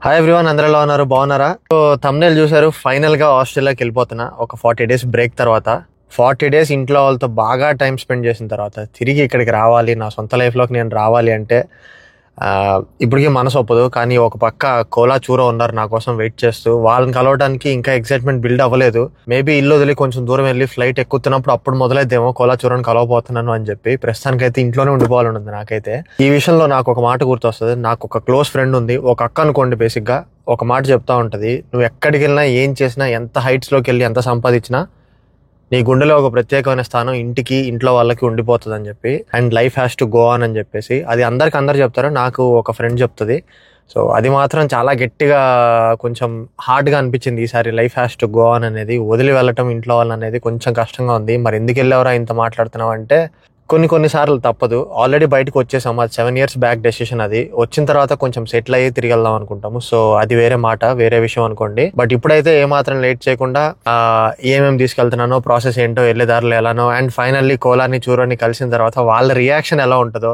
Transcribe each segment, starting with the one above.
Hi everyone, అందరూ ఎలా ఉన్నారు? బాగున్నారా? సో థంబ్నెయిల్ చూసారు, ఫైనల్ గా ఆస్ట్రేలియాకి వెళ్ళిపోతున్నా. ఒక 40 days బ్రేక్ తర్వాత 40 days ఇంట్లో వాళ్ళతో బాగా టైం స్పెండ్ చేసిన తర్వాత తిరిగి ఇక్కడికి రావాలి, నా సొంత లైఫ్లోకి నేను రావాలి అంటే ఇప్పటికీ మనసు ఒప్పదు. కానీ ఒక పక్క కోలా చూరో ఉన్నారు నా కోసం వెయిట్ చేస్తూ. వాళ్ళని కలవడానికి ఇంకా ఎక్సైట్మెంట్ బిల్డ్ అవ్వలేదు. మేబీ ఇల్లు వదిలి కొంచెం దూరం వెళ్ళి ఫ్లైట్ ఎక్కుతున్నప్పుడు అప్పుడు మొదలైద్దేమో కోలా చూరోని కలవబోతున్నాను అని చెప్పి. ప్రస్తుతానికైతే ఇంట్లోనే ఉండిపోవాలని ఉంది నాకైతే. ఈ విషయంలో నాకు ఒక మాట గుర్తొస్తుంది. నాకు ఒక క్లోజ్ ఫ్రెండ్ ఉంది, ఒక అక్క అనుకోండి. బేసిక్ గా ఒక మాట చెప్తా ఉంటది, నువ్వు ఎక్కడికి వెళ్ళినా ఏం చేసినా ఎంత హైట్స్ లోకి వెళ్ళి ఎంత సంపాదించినా నీ గుండెలో ఒక ప్రత్యేకమైన స్థానం ఇంటికి ఇంట్లో వాళ్ళకి ఉండిపోతుంది అని చెప్పి. And life has to go on అని చెప్పేసి అది అందరు చెప్తారు. నాకు ఒక ఫ్రెండ్ చెప్తుంది. సో అది మాత్రం చాలా గట్టిగా కొంచెం హార్డ్గా అనిపించింది ఈసారి. Life has to go on అనేది వదిలి వెళ్ళటం ఇంట్లో వాళ్ళని అనేది కొంచెం కష్టంగా ఉంది. మరి ఎందుకు వెళ్ళేవరా ఇంత మాట్లాడుతున్నావు అంటే కొన్నిసార్లు తప్పదు. ఆల్రెడీ బయటకు వచ్చేసాము. అది 7 years బ్యాక్ డెసిషన్. అది వచ్చిన తర్వాత కొంచెం సెటిల్ అయ్యి తిరిగి వెళ్దాం అనుకుంటాము. సో అది వేరే మాట, వేరే విషయం అనుకోండి. బట్ ఇప్పుడైతే ఏమాత్రం లేట్ చేయకుండా ఏమేమి తీసుకెళ్తున్నానో, ప్రాసెస్ ఏంటో, వెళ్ళేదారులు ఎలానో, అండ్ ఫైనల్లీ కోలాని చూరని కలిసిన తర్వాత వాళ్ళ రియాక్షన్ ఎలా ఉంటుందో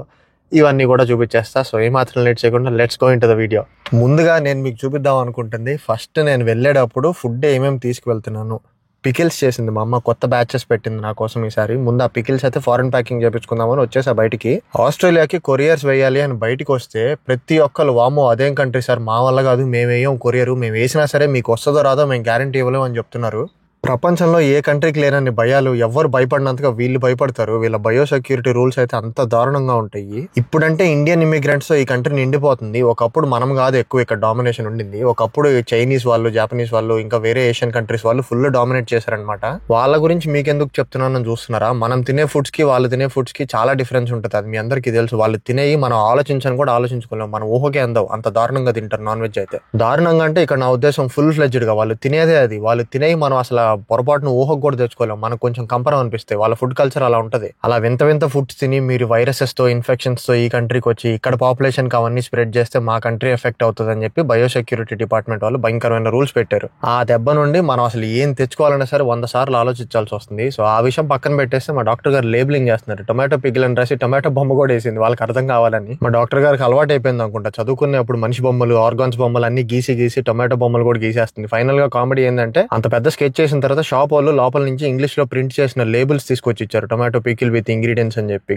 ఇవన్నీ కూడా చూపించేస్తా. సో ఏమాత్రం లేట్ చేయకుండా let's go into the video. ముందుగా నేను మీకు చూపిద్దాం అనుకుంటుంది, ఫస్ట్ నేను వెళ్ళేటప్పుడు ఫుడ్ ఏమేమి తీసుకువెళ్తున్నాను. పికిల్స్ చేసింది మా అమ్మ, కొత్త బ్యాచెస్ పెట్టింది నా కోసం ఈసారి. ముందు ఆ పికిల్స్ అయితే ఫారెన్ ప్యాకింగ్ చేపించుకుందామని వచ్చేసా బయటికి. ఆస్ట్రేలియాకి కొరియర్స్ వేయాలి అని బయటికి వస్తే ప్రతి ఒక్కరు, వామో అదేం కంట్రీ సార్, మా వల్ల కాదు, మేము వేయం కొరియర్, మేము వేసినా సరే మీకు వస్తుందో రాదో మేము గ్యారంటీ ఇవ్వలేము అని చెప్తున్నారు. ప్రపంచంలో ఏ కంట్రీకి లేనన్ని భయాలు, ఎవరు భయపడినంతగా వీళ్ళు భయపడతారు. వీళ్ళ బయోసెక్యూరిటీ రూల్స్ అయితే అంత దారుణంగా ఉంటాయి. ఇప్పుడంటే ఇండియన్ ఇమిగ్రెంట్స్ తో ఈ కంట్రీ నిండిపోతుంది. ఒకప్పుడు మనం కాదు ఎక్కువ ఇక్కడ డామినేషన్ ఉండింది. ఒకప్పుడు చైనీస్ వాళ్ళు, జాపనీస్ వాళ్ళు, ఇంకా వేరే ఏషియన్ కంట్రీస్ వాళ్ళు ఫుల్ డామినేట్ చేశారనమాట. వాళ్ళ గురించి మీకెందుకు చెప్తున్నానని చూస్తున్నారా? మనం తినే ఫుడ్స్ కి వాళ్ళు తినే ఫుడ్స్ కి చాలా డిఫరెన్స్ ఉంటుంది. అది మీ అందరికీ తెలుసు. వాళ్ళు తినేవి మనం ఆలోచించని కూడా ఆలోచించుకోలేము. మన ఊహకే అందవు, అంత దారుణంగా తింటారు నాన్ వెజ్ అయితే. దారుణంగా అంటే ఇక్కడ నా ఉద్దేశం ఫుల్ ఫ్లెడ్జ్డ్ గా వాళ్ళు తినేదే అది. వాళ్ళు తినేవి మనం అసలు పొరపాటును ఊహకు కూడా తెచ్చుకోలేము. మనకు కొంచెం కంపరం అనిపిస్తాయి. వాళ్ళ ఫుడ్ కల్చర్ అలా ఉంటది. అలా వింత ఫుడ్స్ తిని మీరు వైరసెస్ తో, ఇన్ఫెక్షన్స్ తో ఈ కంట్రీకి వచ్చి ఇక్కడ పాపులేషన్ కి అవన్నీ స్ప్రెడ్ చేస్తే మా కంట్రీ ఎఫెక్ట్ అవుతుంది అని చెప్పి బయోసెక్యూరిటీ డిపార్ట్మెంట్ వాళ్ళు భయంకరమైన రూల్స్ పెట్టారు. ఆ దెబ్బ నుండి మనం అసలు ఏం తెచ్చుకోవాలన్నా సరే 100 సార్లు ఆలోచించాల్సి వస్తుంది. సో ఆ విషయం పక్కన పెట్టేస్తే మా డాక్టర్ గారు లేబులింగ్ చేస్తున్నారు. టొమాటో పికిల్ అని రాసి టొమాటో బొమ్మ కూడా వేసింది వాళ్ళకి అర్థం కావాలని. మా డాక్టర్ గారికి అలవాటు అయిపోయింది అనుకుంటా. చదువుకునేప్పుడు మనిషి బొమ్మలు, ఆర్గాన్స్ బొమ్మలు అన్ని గీసి టొమాటో బొమ్మలు కూడా గీసేస్తుంది. ఫైనల్ గా కామెడీ ఏంటంటే అంత పెద్ద స్కెచ్ చేసిన తర్వాత షాప్ వాళ్ళు లోపల నుంచి ఇంగ్లీష్ లో ప్రింట్ చేసిన లేబుల్స్ తీసుకొచ్చి ఇచ్చారు, టొమాటో పికిల్ విత్ ఇంగ్రీడియంట్స్ అని చెప్పి.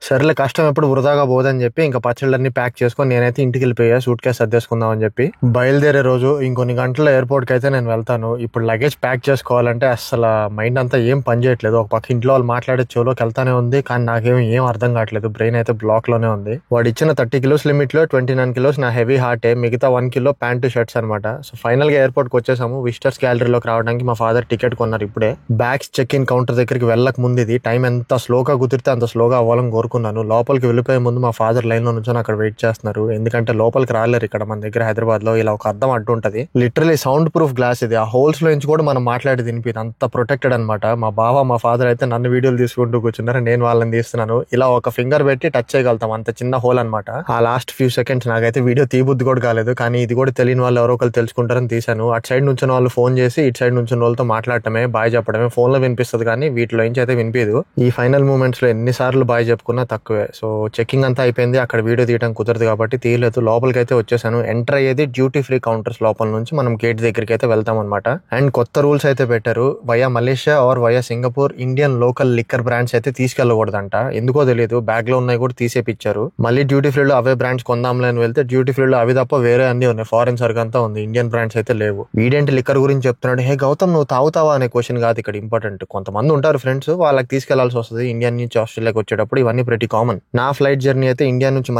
సర్లే, కష్టం ఎప్పుడు వృధాగా పోదని చెప్పి ఇంకా పచ్చళ్ళన్నీ ప్యాక్ చేసుకొని నేనైతే ఇంటికి వెళ్ళిపోయా, సూట్ కేసు సర్దేసుకుందాం అని చెప్పి. బయలుదేరే రోజు ఇంకొన్ని గంటల ఎయిర్పోర్ట్ కి అయితే నేను వెళ్తాను. ఇప్పుడు లగేజ్ ప్యాక్ చేసుకోవాలంటే అసలు మైండ్ అంతా ఏం పని చేయట్లేదు. ఒక పక్క ఇంట్లో వాళ్ళు మాట్లాడే చెవులోకి వెళ్తానే ఉంది, కానీ నాకేం అర్థం కావట్లేదు. బ్రెయిన్ అయితే బ్లాక్ లోనే ఉంది. వాడు ఇచ్చిన 30 kilos లిమిట్ లో 29 kilos నా హెవీ హార్టే, మిగతా 1 kilo ప్యాంటు షర్ట్స్ అనమాట. సో ఫైనల్ గా ఎయిర్పోర్ట్ కి వచ్చేసాము. విజిటర్స్ గ్యాలరీలోకి రావడానికి మా ఫాదర్ టికెట్ కొన్నారు ఇప్పుడే. బ్యాగ్స్ చెక్ ఇన్ కౌంటర్ దగ్గరికి వెళ్ళక ముందు ఇది టైం ఎంత స్లోగా కుదిరితే అంత స్లోగా అవ్వాలని కోరుకున్నాను. లోపలికి వెళ్ళిపోయే ముందు మా ఫాదర్ లైన్ లో నుంచి అక్కడ వెయిట్ చేస్తున్నారు. ఎందుకంటే లోపలికి రాలేరు ఇక్కడ మన దగ్గర హైదరాబాద్ లో. ఇలా ఒక అర్థం అడ్డు ఉంటది. లిటరలీ సౌండ్ ప్రూఫ్ గ్లాస్ ఇది. ఆ హోల్స్ లో నుంచి కూడా మనం మాట్లాడి తినిపి అంత ప్రొటెక్టెడ్ అనమాట. మా బావ, మా ఫాదర్ అయితే నన్ను వీడియోలు తీసుకుంటూ కూర్చున్నారు, నేను వాళ్ళని తీస్తున్నాను. ఇలా ఒక ఫింగర్ పెట్టి టచ్ చేయగలుగుతాం, అంత చిన్న హోల్ అనమాట. ఆ లాస్ట్ ఫ్యూ సెకండ్స్ నాకైతే వీడియో తీబుద్ది కూడా కాలేదు. కానీ ఇది కూడా తెలియని వాళ్ళు ఎవరో ఒకరు తెలుసుకుంటారని తీశాను. అటు సైడ్ నుంచి వాళ్ళు ఫోన్ చేసి ఇటు సైడ్ నుంచి వాళ్ళతో మాట్లాడటమే, బాయ్ చెప్పడమే. ఫోన్ లో వినిపిస్తుంది కానీ వీటిలో నుంచి అయితే వినిపించదు. ఈ ఫైనల్ మూమెంట్స్ లో ఎన్నిసార్లు బాయ్ చెప్పుకున్నా తక్కువే. సో చెకింగ్ అంతా అయిపోయింది. అక్కడ వీడియో తీయడం కుదరదు కాబట్టి తీయలేదు. లోపలికి అయితే వచ్చేసాను. ఎంటర్ అయ్యేది డ్యూటీ ఫ్రీ కౌంటర్స్ లోపల నుంచి. మనం గేట్ దగ్గరికి అయితే వెళ్తాం అనమాట. అండ్ కొత్త రూల్స్ అయితే పెట్టారు. Via Malaysia or via Singapore Indian local liquor brands అయితే తీసుకెళ్లకూడదంట. ఎందుకో తెలియదు, బ్యాగ్ లో ఉన్నాయి కూడా తీసేపిచ్చారు. మళ్ళీ డ్యూటీ ఫ్రీలో అవే బ్రాండ్స్ కొందాంలే అని వెళ్తే డ్యూటీ ఫ్రీలో అవి తప్ప వేరే అన్ని ఉన్నాయి. ఫారెన్ సరుకు అంతా ఉంది, ఇండియన్ బ్రాండ్స్ అయితే లేవు. వీడేంటి లిక్కర్ గురించి చెప్తున్నాడు. హే గౌతమ్, నువ్వు తాగుతావా అనే క్వశ్చన్ కాదు ఇక్కడ ఇంపార్టెంట్. కొంతమంది ఉంటారు ఫ్రెండ్స్, వాళ్ళకి తీసుకెళ్లాల్సి వస్తుంది. ఇండియా నుంచి ఆస్ట్రేలియాకి వచ్చేటప్పుడు ఇవన్నీ ప్రతి కామన్. నా ఫ్లైట్ జర్నీ అయితే ఇండియా నుంచి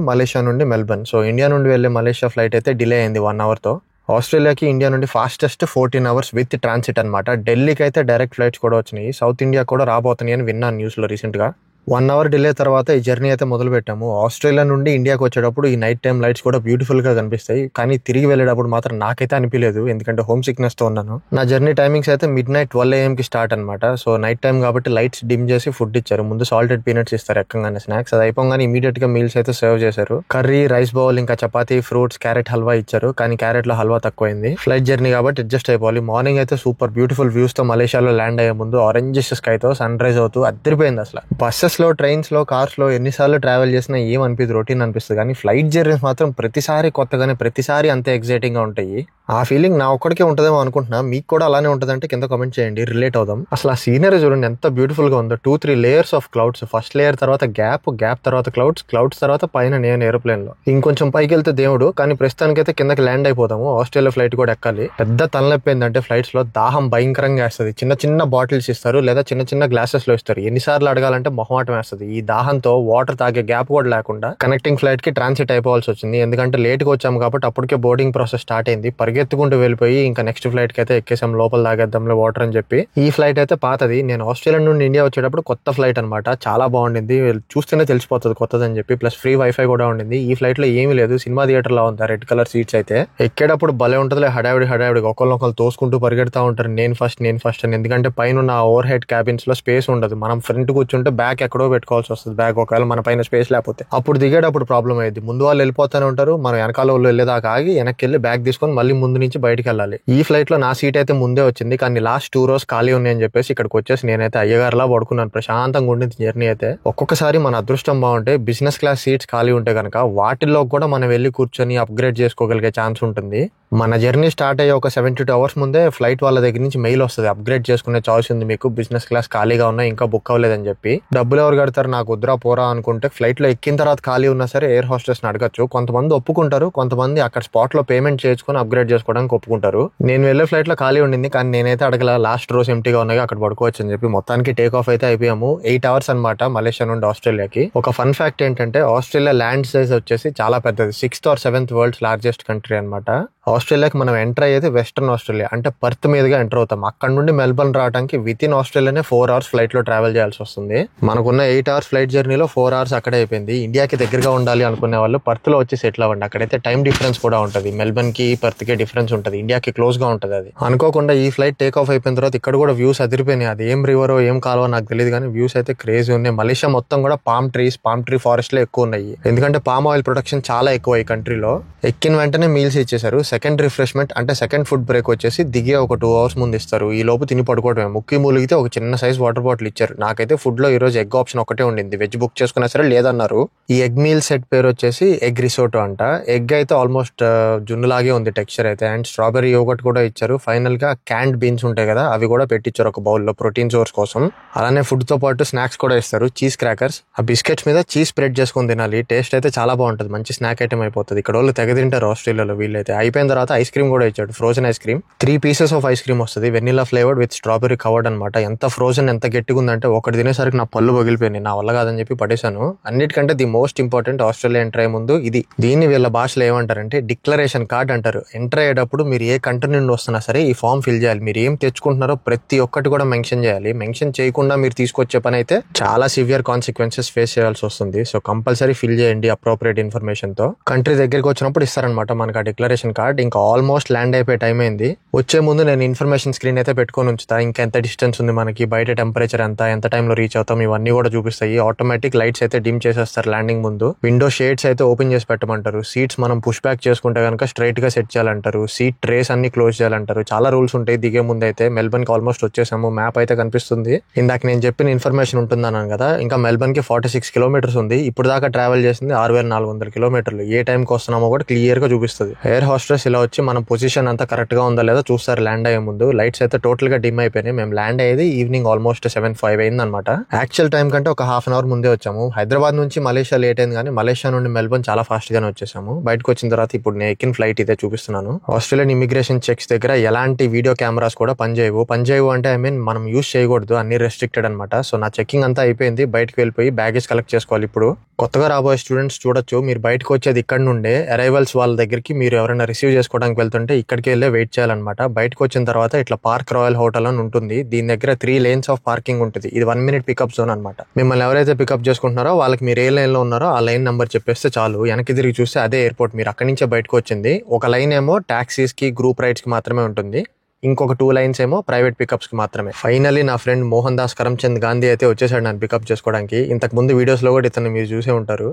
మలేషియా నుండి మెల్బర్న్. సో ఇండియా నుండి వెళ్ళే మలేషియా ఫ్లైట్ అయితే డిలే అయింది 1 hour తో. ఆస్ట్రేలియాకి ఇండియా నుండి ఫాస్టెస్ట్ 14 hours విత్ ట్రాన్సిట్ అనమాట. ఢిల్లీకి అయితే డైరెక్ట్ ఫ్లైట్స్ కూడా వచ్చినాయి. సౌత్ ఇండియా కూడా రాబోతున్నాయి అని విన్నాను న్యూస్ లో రీసెంట్ గా. 1 hour డిలే తర్వాత ఈ జర్నీ అయితే మొదలు పెట్టాము. ఆస్ట్రేలియా నుండి ఇండియాకి వచ్చేటప్పుడు ఈ నైట్ టైం లైట్స్ కూడా బ్యూటిఫుల్ గా కనిపిస్తాయి. కానీ తిరిగి వెళ్ళేటప్పుడు మాత్రం నాకైతే అనిపించలేదు, ఎందుకంటే హోమ్ సిక్నెస్ తో ఉన్నాను. నా జర్నీ టైమింగ్స్ అయితే midnight 12 AM కి స్టార్ట్ అనమాట. సో నైట్ టైం కాబట్టి లైట్స్ డిమ్ చేసి ఫుడ్ ఇచ్చారు. ముందు సాల్టెడ్ పీనట్స్ ఇస్తారు ఎక్కగానే స్నాక్స్. అది అయిపోగానే ఇమీడియట్ గా మీల్స్ అయితే సర్వ్ చేశారు. కర్రీ, రైస్ బౌల్, ఇంకా చపాతీ, ఫ్రూట్స్, క్యారెట్ హల్వా ఇచ్చారు. కానీ క్యారెట్ లో హల్వా తక్కువైంది. ఫ్లైట్ జర్నీ కాబట్టి అడ్జస్ట్ అయిపోవాలి. మార్నింగ్ అయితే సూపర్ బ్యూటిఫుల్ వ్యూస్ తో మలేషియాలో ల్యాండ్ అయ్యే ముందు ఆరెంజ్ స్కై తో సన్ రైజ్ అవుతూ అద్దరిపోయింది అసలు. బస్సెస్ బస్లో, ట్రైన్స్లో, కార్స్లో ఎన్నిసార్లు ట్రావెల్ చేసినా ఏమనిపిస్తుంది, రొటీన్ అనిపిస్తుంది. కానీ ఫ్లైట్ జర్నీస్ మాత్రం ప్రతిసారి కొత్తగానే, ప్రతిసారి అంతే ఎగ్జైటింగ్గా ఉంటాయి. ఆ ఫీలింగ్ నా ఒక్కడికే ఉంటుందేమో అనుకుంటున్నా. మీకు కూడా అలానే ఉంటుందంటే కింద కామెంట్ చేయండి, రిలేట్ అవుదాం. అసలు ఆ సీనరీ చూడండి ఎంత బ్యూటిఫుల్ గా ఉందో. 2-3 layers of clouds. First layer తర్వాత గ్యాప్ తర్వాత క్లౌడ్స్ తర్వాత పైన నేను ఏరోప్లేన్ లో. ఇంకొంచెం పైకి వెళ్తే దేవుడు. కానీ ప్రస్తుతానికైతే కిందకి ల్యాండ్ అయిపోతాము. ఆస్ట్రేలియా ఫ్లైట్ కూడా ఎక్కాలి. పెద్ద తలనొప్పి ఏంటంటే ఫ్లైట్స్ లో దాహం భయంకరంగా వేస్తుంది. చిన్న చిన్న బాటిల్స్ ఇస్తారు లేదా చిన్న చిన్న గ్లాసెస్ లో ఇస్తారు. ఎన్నిసార్లు అడగాలంటే మొహమాటం వేస్తుంది. ఈ దాహంతో వాటర్ తాగే గ్యాప్ కూడా లేకుండా కనెక్టింగ్ ఫ్లైట్ కి ట్రాన్సిట్ అయిపోవాల్సి వచ్చింది. ఎందుకంటే లేట్ గా వచ్చాము కాబట్టి అప్పటికే బోర్డింగ్ ప్రాసెస్ స్టార్ట్ అయింది. పరిగెత్తుకుంటూ వెళ్ళిపోయి ఇంకా నెక్స్ట్ ఫ్లైట్ కి అయితే ఎక్కేసాం. లోపల తాగేద్దాంలో వాటర్ అని చెప్పి. ఈ ఫ్లైట్ అయితే పాతది. నేను ఆస్ట్రేలియా నుండి ఇండియా వచ్చేటప్పుడు కొత్త ఫ్లైట్ అనమాట. చాలా బాగుండింది. చూస్తేనే తెలిసిపోతుంది కొత్తదని చెప్పి. ప్లస్ ఫ్రీ వైఫై కూడా ఉండింది. ఈ ఫ్లైట్ లో ఏమీ లేదు. సినిమా థియేటర్ లో ఉంది. రెడ్ కలర్ సీట్స్ అయితే ఎక్కేటప్పుడు భలే ఉంటుంది. హడావిడి ఒకళ్ళొకళ్ళు తోసుకుంటూ పరిగెడతా ఉంటారు. నేను ఫస్ట్ అని. ఎందుకంటే పైన ఉన్న ఓవర్ హెడ్ క్యాబిన్స్ లో స్పేస్ ఉండదు. మనం ఫ్రంట్ కూర్చుంటే బ్యాగ్ ఎక్కడో పెట్టుకోవాల్సి వస్తుంది. బ్యాగ్ ఒకవేళ మన పైన స్పేస్ లేకపోతే అప్పుడు దిగేటప్పుడు ప్రాబ్లం అయ్యింది. ముందు వాళ్ళు వెళ్ళిపోతానే ఉంటారు. మనం వెనకాల వాళ్ళు వెళ్ళేదాకా ఆగి వెనక్కి వెళ్ళి బ్యాగ్ తీసుకొని మళ్ళీ ముందు నుంచి బయటకు వెళ్ళాలి. ఈ ఫ్లైట్ లో నా సీట్ అయితే ముందే వచ్చింది. కానీ లాస్ట్ 2 rows ఖాళీ ఉన్నాయని చెప్పేసి ఇక్కడికి వచ్చేసి నేనైతే అయ్యగారులా పడుకున్నాను. ప్రశాంతంగా ఉండింది జర్నీ అయితే. ఒక్కొక్కసారి మన అదృష్టం బాగుంటే బిజినెస్ క్లాస్ సీట్స్ ఖాళీ ఉంటే కనుక వాటిల్లో కూడా మనం వెళ్ళి కూర్చొని అప్గ్రేడ్ చేసుకోగలిగే ఛాన్స్ ఉంటుంది. మన జర్నీ స్టార్ట్ అయ్యే ఒక 72 hours ముందే ఫ్లైట్ వాళ్ళ దగ్గర నుంచి మెయిల్ వస్తుంది. అప్గ్రేడ్ చేసుకునే చాయిస్ ఉంది మీకు, బిజినెస్ క్లాస్ ఖాళీగా ఉన్నా ఇంకా బుక్ అవ్వలేదని చెప్పి. డబ్బులు ఎవరు కడతారు, నాకు వద్దురా పోరా అనుకుంటే ఫ్లైట్ లో ఎక్కిన తర్వాత ఖాళీ ఉన్నా సరే ఎయిర్ హోస్టెస్ అడగచ్చు. కొంతమంది ఒప్పుకుంటారు, కొంతమంది అక్కడ స్పాట్ లో పేమెంట్ చేసుకుని అప్గ్రేడ్ చేసుకోవడానికి ఒప్పుకుంటారు. నేను వెళ్ళే ఫ్లైట్ లో ఖాళీ ఉండింది కానీ నేనైతే అడగల. లాస్ట్ రోజు ఎంటీగా ఉన్నాయి, అక్కడ పడుకోవచ్చు అని చెప్పి మొత్తానికి టేక్ ఆఫ్ అయితే అయిపోయాము. 8 hours అనమాట మలేషియా నుండి ఆస్ట్రేలియాకి. ఒక ఫన్ ఫ్యాక్ట్ ఏంటంటే ఆస్ట్రేలియా ల్యాండ్ సైజ్ వచ్చేసి చాలా పెద్దది. 6th or 7th world's largest country అనమాట. ఆస్ట్రేలియాకి మనం ఎంటర్ అయ్యేది వెస్టర్న్ ఆస్ట్రేలియా అంటే పర్త్ మీదుగా ఎంటర్ అవుతాం. అక్కడ నుండి మెల్బర్న్ రావడానికి విత్ ఇన్ ఆస్ట్రేలియానే 4 hours ఫ్లైట్ లో ట్రావెల్ చేయాల్సి వస్తుంది. మనకున్న 8 hours ఫ్లైట్ జర్నీలో 4 hours అక్కడే అయిపోయింది. ఇండియాకి దగ్గరగా ఉండాలి అనుకునే వాళ్ళు పర్త్ లో వచ్చి సెటిల్ అవ్వండి. అక్కడైతే టైం డిఫరెన్స్ కూడా ఉంటుంది. మెల్బర్న్ కి పర్త్ కి డిఫరెన్స్ ఉంటుంది. ఇండియాకి క్లోజ్ గా ఉంటుంది. అది అనుకోకుండా ఈ ఫ్లైట్ టేక్ ఆఫ్ అయిపోయిన తర్వాత ఇక్కడ కూడా వ్యూస్ అదిరిపోయినాయి. అది ఏం రివరో ఏం కాలువో నాకు తెలియదు కానీ వ్యూస్ అయితే క్రేజీ ఉన్నాయి. మలేషియా మొత్తం కూడా పామ్ ట్రీ ఫారెస్ట్ లో ఎక్కువ ఉన్నాయి. ఎందుకంటే పామ్ ఆయిల్ ప్రొడక్షన్ చాలా ఎక్కువ ఈ కంట్రీలో. ఎక్కిన వెంటనే మీల్స్ ఇచ్చేసారు. సెకండ్ రిఫ్రెష్మెంట్ అంటే సెకండ్ ఫుడ్ బ్రేక్ వచ్చేసి దిగే ఒక 2 hours ముందు ఇస్తారు. ఈ లోపు తిని పడుకోవడమే. ముక్కి మూలిగితే ఒక చిన్న సైజ్ వాటర్ బాటిల్ ఇచ్చారు. నాకైతే ఫుడ్ లో ఈ రోజు ఎగ్ ఆప్షన్ ఒకటే ఉండింది. వెజ్ బుక్ చేసుకున్నా సరే లేదన్నారు. ఈ ఎగ్ మీల్ సెట్ పేరు వచ్చేసి ఎగ్ రిసోటో అంట. ఎగ్ అయితే ఆల్మోస్ట్ జున్నులాగే ఉంది టెక్స్చర్ అయితే. అండ్ స్ట్రాబెరీ యోగర్ట్ కూడా ఇచ్చారు. ఫైనల్ గా క్యాండ్ బీన్స్ ఉంటాయి కదా అవి కూడా పెట్టించారు ఒక బౌల్ లో ప్రోటీన్ సోర్స్ కోసం. అలానే ఫుడ్ తో పాటు స్నాక్స్ కూడా ఇస్తారు. చీజ్ క్రాకర్స్, ఆ బిస్కెట్స్ మీద చీజ్ స్ప్రెడ్ చేసుకుని తినాలి. టేస్ట్ అయితే చాలా బాగుంటుంది. మంచి స్నాక్ ఐటమ్ అయిపోతుంది. ఇక్కడ వాళ్ళు తెగ తింటారు ఆస్ట్రేలియాలో వీళ్ళైతే. అయిపోయిన తర్వాత ఐస్ క్రీమ్ కూడా ఇచ్చాడు. Frozen ice cream 3 pieces of ice cream వస్తుంది. Vanilla flavoured with strawberry covered అనమాట. ఎంత ఫ్రోజన్ ఎంత గట్టిగా ఉందంటే ఒకటి తినేసరికి నా పళ్ళు పగిలిపోయింది. నా వల్ల కాదని చెప్పి పడేశాను. అన్నిటికంటే the most important Australia enter అయ్యే ముందు ఇది. దీన్ని వీళ్ళ భాషలో ఏమంటారంటే డిక్లరేషన్ కార్డ్ అంటారు. ఎంటర్ అయ్యేటప్పుడు మీరు ఏ కంట్రీ నుండి వస్తున్నా సరే ఈ ఫామ్ ఫిల్ చేయాలి. మీరు ఏం తెచ్చుకుంటున్నారో ప్రతి ఒక్కటి కూడా మెన్షన్ చేయాలి. మెన్షన్ చేయకుండా మీరు తీసుకొచ్చే పని అయితే చాలా సివియర్ కాన్సిక్వెన్సెస్ ఫేస్ చేయాల్సి వస్తుంది. సో కంపల్సరీ ఫిల్ చేయండి అప్రోప్రియేట్ ఇన్ఫర్మేషన్ తో. కంట్రీ దగ్గరికి వచ్చినప్పుడు ఇస్తారనమాట మనకు ఆ డిక్లరేషన్ కార్డ్. ఇంకా ఆల్మోస్ట్ ల్యాండ్ అయిపోయే టైం అయింది. వచ్చే ముందు నేను ఇన్ఫర్మేషన్ స్క్రీన్ అయితే పెట్టుకొని ఉంచుతా. ఇంకా ఎంత డిస్టెన్స్ ఉంది మనకి, బయట టెంపరేచర్ ఎంత టైంలో రీచ్ అవుతాం ఇవన్నీ కూడా చూపిస్తాయి. ఆటోమేటిక్ లైట్స్ అయితే డిమ్ చేసేస్తారు ల్యాండింగ్ ముందు. విండో షేడ్స్ అయితే ఓపెన్ చేసి పెట్టమంటారు. సీట్స్ మనం పుష్ బ్యాక్ చేసుకుంటే కనుక స్ట్రైట్ గా సెట్ చేయాలంటారు. సీట్ ట్రేస్ అన్ని క్లోజ్ చేయాలంటారు. చాలా రూల్స్ ఉంటాయి. దిగే ముందు అయితే మెల్బర్న్ కి ఆల్మోస్ట్ వచ్చేసాము. మ్యాప్ అయితే కనిపిస్తుంది. ఇందాక నేను చెప్పిన ఇన్ఫర్మేషన్ ఉంటుందన్నాను కదా. ఇంకా మెల్బర్న్ కి 46 kilometers ఉంది. ఇప్పుడు దాకా ట్రావెల్ చేసింది 6400 kilometers. ఏ టైంకి వస్తున్నామో కూడా క్లియర్ గా చూపిస్తుంది. ఎయిర్ హోస్టెస్ ఇలా వచ్చి మన పొజిషన్ అంతా కరెక్ట్ గా ఉందా లేదా చూస్తారు ల్యాండ్ అయ్యే ముందు. లైట్స్ అయితే టోటల్ గా డిమ్ అయిపోయినాయి. మేము ల్యాండ్ అయ్యేది ఈవినింగ్ ఆల్మోస్ట్ 7:05 అయింది అనమాట. యాక్చువల్ టైం కంటే ఒక ½ hour ముందే వచ్చాము. హైదరాబాద్ నుంచి మలేషియా లేట్ అయింది కానీ మలేషియా నుండి మెల్బర్న్ చాలా ఫాస్ట్ గానే వచ్చేసాము. బయటకు వచ్చిన తర్వాత ఇప్పుడు నేను ఎక్కిన ఫ్లైట్ ఇదే చూపిస్తున్నాను. ఆస్ట్రేలియన్ ఇమిగ్రేషన్ చెక్స్ దగ్గర ఎలాంటి వీడియో కెమెరాస్ కూడా పనిచేయవు అంటే మనం యూస్ చేయకూడదు. అన్ని రెస్ట్రిక్టెడ్ అనమాట. సో నా చెకింగ్ అంతా అయిపోయింది. బయటకు వెళ్ళిపోయి బ్యాగేజ్ కలెక్ట్ చేసుకోవాలి. ఇప్పుడు కొత్తగా రాబోయే స్టూడెంట్స్ చూడొచ్చు. మీరు బయటకు వచ్చేది ఇక్కడ నుండే. అరైవల్స్ వాళ్ళ దగ్గరికి మీరు ఎవరైనా రిసీవ్ చేసుకోవడానికి వెళ్తుంటే ఇక్కడికి వెళ్ళే వెయిట్ చేయాలన్నమాట. బయటకు వచ్చిన తర్వాత ఇట్లా పార్క్ రాయల్ హోటల్ అని ఉంటుంది. దీని దగ్గర 3 lanes ఆఫ్ పార్కింగ్ ఉంటుంది. ఇది 1 minute పికప్ జోన్ అనమాట. మిమ్మల్ని ఎవరైతే పికప్ చేసుకుంటున్నారో వాళ్ళకి మీరు ఏ లైన్ లో ఉన్నారో ఆ లైన్ నెంబర్ చెప్పేస్తే చాలు. వెనక్కి తిరిగి చూస్తే అదే ఎయిర్పోర్ట్. మీరు అక్కడి నుంచే బయటకు వచ్చింది. ఒక లైన్ ఏమో టాక్సీస్ కి గ్రూప్ రైడ్స్ కి మాత్రమే ఉంటుంది. ఇంకొక 2 lines ఏమో ప్రైవేట్ పికప్స్ కి మాత్రమే. ఫైనల్లీ నా ఫ్రెండ్ మోహన్ దాస్ కరమ్చంద్ గాంధీ అయితే వచ్చేసాడు నన్ను పికప్ చేసుకోవడానికి. ఇంతకు ముందు వీడియోస్ లో కూడా ఇతను మీరు చూసే ఉంటారు.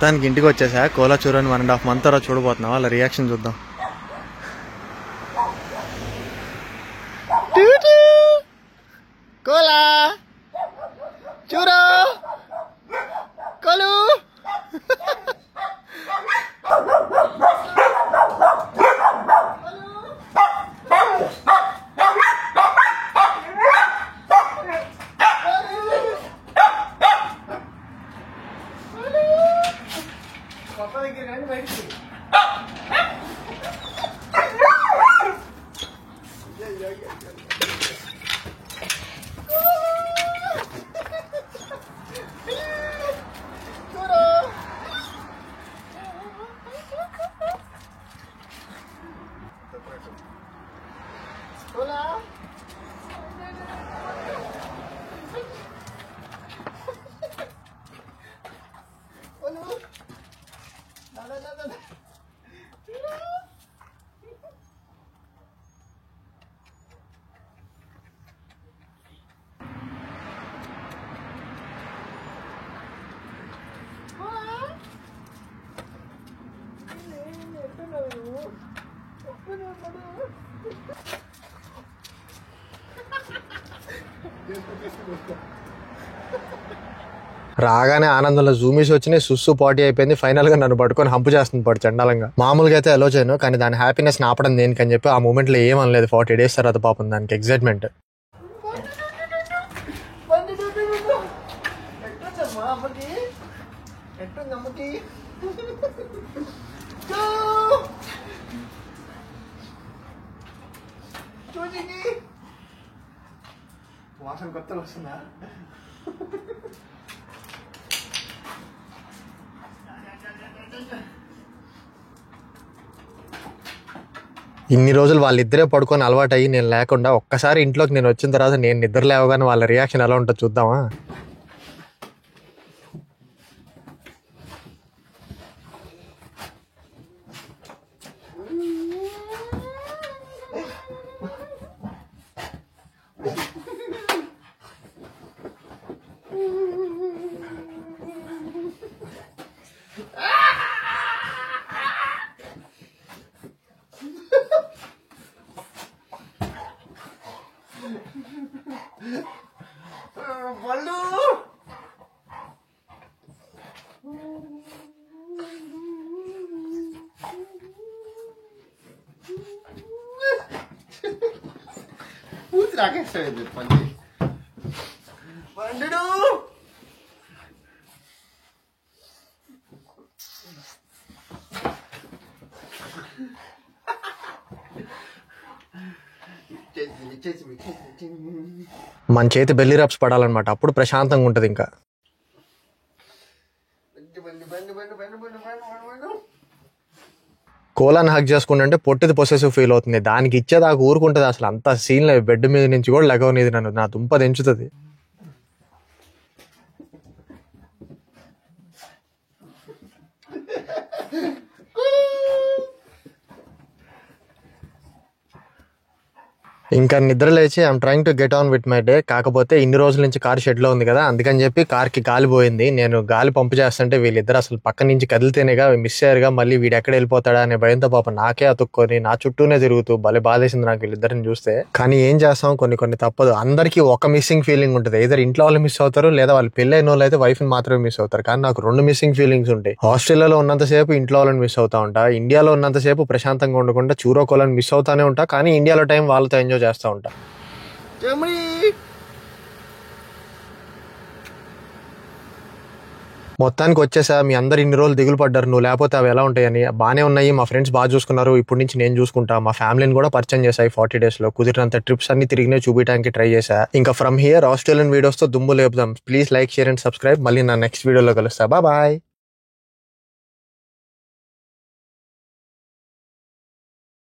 దానికి ఇంటికి వచ్చేసా. కోలా చూరని 1.5 month తర్వాత చూడబోతున్నాం. వాళ్ళ రియాక్షన్ చూద్దాం. కోలా చూరో రాగానే ఆనందంలో జూమీస్ వచ్చినాయి, సుస్సు పార్టీ అయిపోయింది. ఫైనల్ గా నన్ను పట్టుకొని హంపు చేస్తుంది పడు చండాలంగా. మామూలుగా అయితే అలో చేయను, కానీ దాని హ్యాపీనెస్ ఆపడం దేనికని చెప్పి ఆ మూమెంట్ లో ఏమనలేదు. 40 days తర్వాత పాపం దానికి ఎక్సైట్మెంట్. వాసన కొత్తలు వస్తుందా? ఇన్ని రోజులు వాళ్ళిద్దరే పడుకొని అలవాటు అయ్యి నేను లేకుండా ఒక్కసారి ఇంట్లోకి నేను వచ్చిన తర్వాత నేను నిద్ర లేవగానే వాళ్ళ రియాక్షన్ ఎలా ఉంటుందో చూద్దామా. పళ్ళు పూర్తి రాకేస్తాడు పల్లి పండు. మన చేతి బెల్లి రప్స్ పడాలన్నమాట, అప్పుడు ప్రశాంతంగా ఉంటుంది. ఇంకా కోలాన్ని హక్ చేసుకుంటే పొట్టిది పొసెసివ్ ఫీల్ అవుతుంది. దానికి ఇచ్చేదాకా ఊరుకుంటుంది. అసలు అంత సీన్ లేదు. బెడ్ మీద నుంచి కూడా లెగవనేది నన్ను, నా దుంప దించుతుంది. ఇంకా నిద్ర లేచి I'm trying to get on with my day. కాకపోతే ఇన్ని రోజుల నుంచి కార్ షెడ్లో ఉంది కదా, అందుకని చెప్పి కార్కి గాలి పోయింది. నేను గాలి పంపు చేస్తుంటే వీళ్ళిద్దరు అసలు పక్క నుంచి కదిలితేనేగా మిస్ అయ్యారుగా. మళ్ళీ వీడు ఎక్కడ వెళ్ళిపోతాడా అనే భయంతో పాప నాకే అతుక్కొని నా చుట్టూనే తిరుగుతూ భలే బాధేసింది నాకు వీళ్ళిద్దరిని చూస్తే. కానీ ఏం చేస్తాం, కొన్ని తప్పదు. అందరికీ ఒక మిస్సింగ్ ఫీలింగ్ ఉంటుంది. ఏదైనా ఇంట్లో వాళ్ళు మిస్ అవుతారు, లేదా వాళ్ళు పెళ్ళైన వాళ్ళు అయితే వైఫ్ ని మాత్రమే మిస్ అవుతారు. కానీ నాకు 2 మిస్సింగ్ ఫీలింగ్స్ ఉంటాయి. ఆస్ట్రేలియాలో ఉన్నంతసేపు ఇంట్లో వాళ్ళని మిస్ అవుతా ఉంటా, ఇండియాలో ఉన్నంతసేపు ప్రశాంతంగా ఉండకుండా చూరోకోళ్ళని మిస్ అవుతానే ఉంటా. కానీ ఇండియాలో టైం వాళ్ళతో ఎంజాయ్ చేస్తూ ఉంటా. మొత్తానికి వచ్చేసా. మీ అందరు ఇన్ని రోజులు దిగులు పడ్డారు, నువ్వు లేకపోతే అవి ఎలా ఉంటాయని. బాగానే ఉన్నాయి, మా ఫ్రెండ్స్ బాగా చూసుకున్నారు. ఇప్పటి నుంచి నేను చూసుకుంటా. మా ఫ్యామిలీని కూడా పరిచయం చేశాయి 40 days లో. కుదిరినంత ట్రిప్స్ అన్ని తిరిగినే చూపించడానికి ట్రై చేశా. ఇంకా ఫ్రమ్ హియర్ ఆస్ట్రేలియన్ వీడియోస్ తో దుమ్ము లేపుదాం. Please like, share and subscribe. మళ్ళీ నా నెక్స్ట్ వీడియోలో కలుస్తా. బాయ్.